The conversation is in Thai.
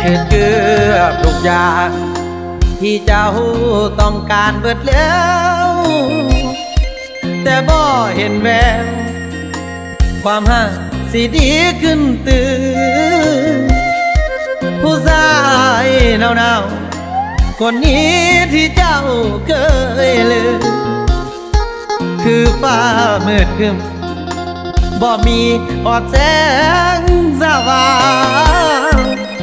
คือเกือบทุกอย่างที่เจ้าต้องการเบิดแล้วแต่บ่เห็นแววความหักสิดีขึ้นตื่นผู้ชายหนาวๆคนนี้ที่เจ้าเคยลืมคือฟ้ามืดครึ้มบ่มีออดแสงสว่าง